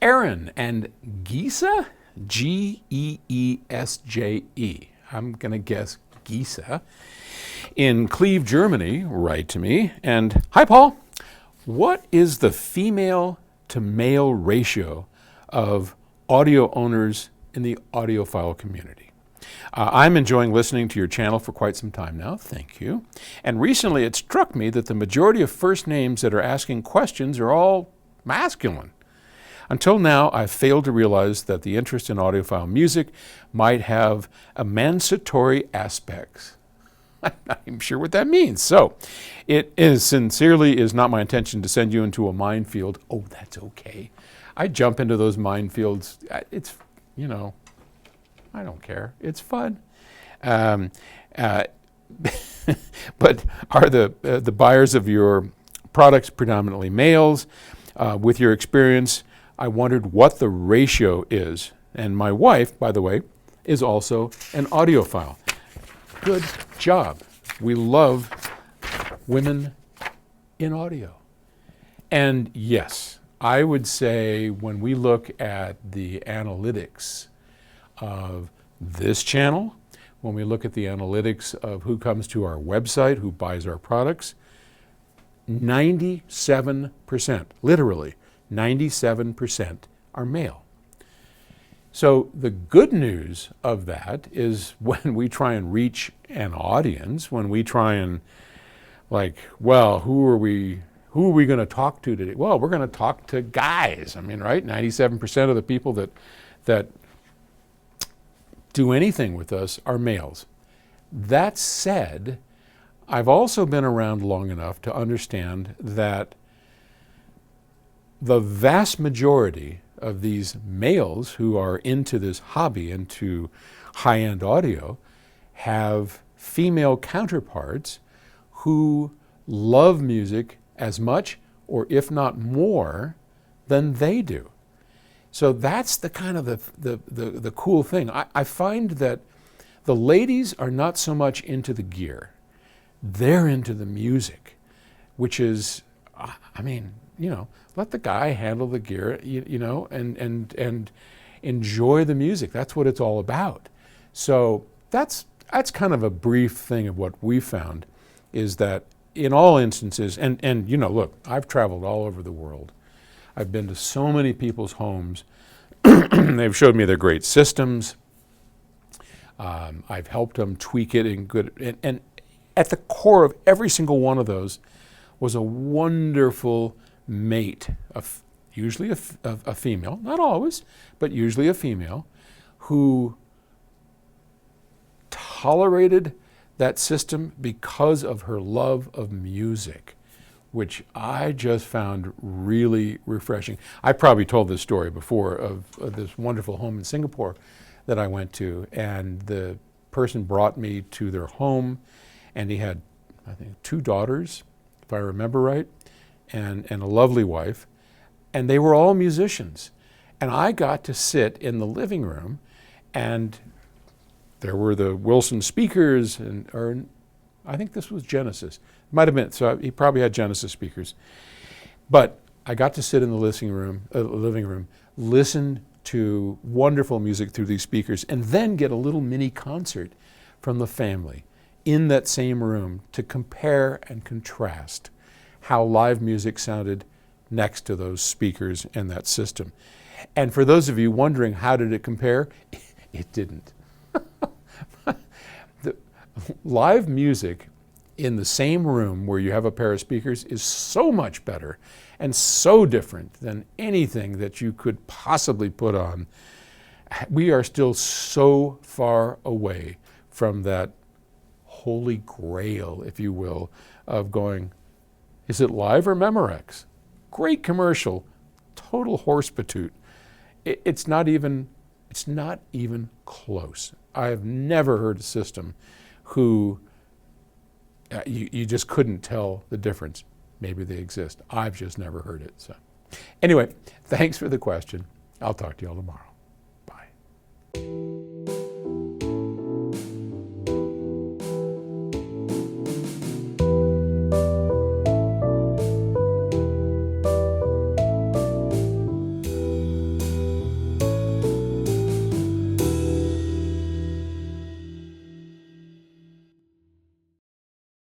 Aaron and Geesa, Geesje. I'm going to guess Geesa. In Cleve, Germany, write to me. And hi, Paul. What is the female to male ratio of audio owners in the audiophile community? I'm enjoying listening to your channel for quite some time now. Thank you. And recently it struck me that the majority of first names that are asking questions are all masculine. Until now, I've failed to realize that the interest in audiophile music might have emancipatory aspects. I'm not even sure what that means. So, it is sincerely is not my intention to send you into a minefield. Oh, that's okay. I jump into those minefields. It's, I don't care. It's fun. But are the buyers of your products predominantly males? With your experience, I wondered what the ratio is. And my wife, by the way, is also an audiophile. Good job. We love women in audio. And yes, I would say when we look at the analytics of this channel, when we look at the analytics of who comes to our website, who buys our products, 97%, literally 97% are male. So the good news of that is when we try and reach an audience, when we try and who are we going to talk to today? Well, we're going to talk to guys. I mean, right? 97% of the people that do anything with us are males. That said, I've also been around long enough to understand that the vast majority of these males who are into this hobby, into high-end audio, have female counterparts who love music as much, or if not more, than they do. So that's the kind of the cool thing. I find that the ladies are not so much into the gear. They're into the music, which is, let the guy handle the gear, and enjoy the music. That's what it's all about. So that's kind of a brief thing of what we found, is that in all instances, and look, I've traveled all over the world. I've been to so many people's homes. They've showed me their great systems. I've helped them tweak it in good, and at the core of every single one of those was a wonderful mate, usually a female, not always, but usually a female, who tolerated that system because of her love of music, which I just found really refreshing. I probably told this story before of this wonderful home in Singapore that I went to, and the person brought me to their home, and he had, I think, 2 daughters, if I remember right, and a lovely wife, and they were all musicians. And I got to sit in the living room, and there were the Wilson speakers, or I think this was Genesis. Might have been, so he probably had Genesis speakers. But I got to sit in the living room, listen to wonderful music through these speakers, and then get a little mini concert from the family in that same room to compare and contrast how live music sounded next to those speakers and that system. And for those of you wondering, how did it compare? It didn't. The live music in the same room where you have a pair of speakers is so much better and so different than anything that you could possibly put on. We are still so far away from that holy grail, if you will, of going, is it live or Memorex? Great commercial, total horse patoot. It's not even close. I have never heard a system who you just couldn't tell the difference. Maybe they exist. I've just never heard it. So anyway, thanks for the question. I'll talk to you all tomorrow.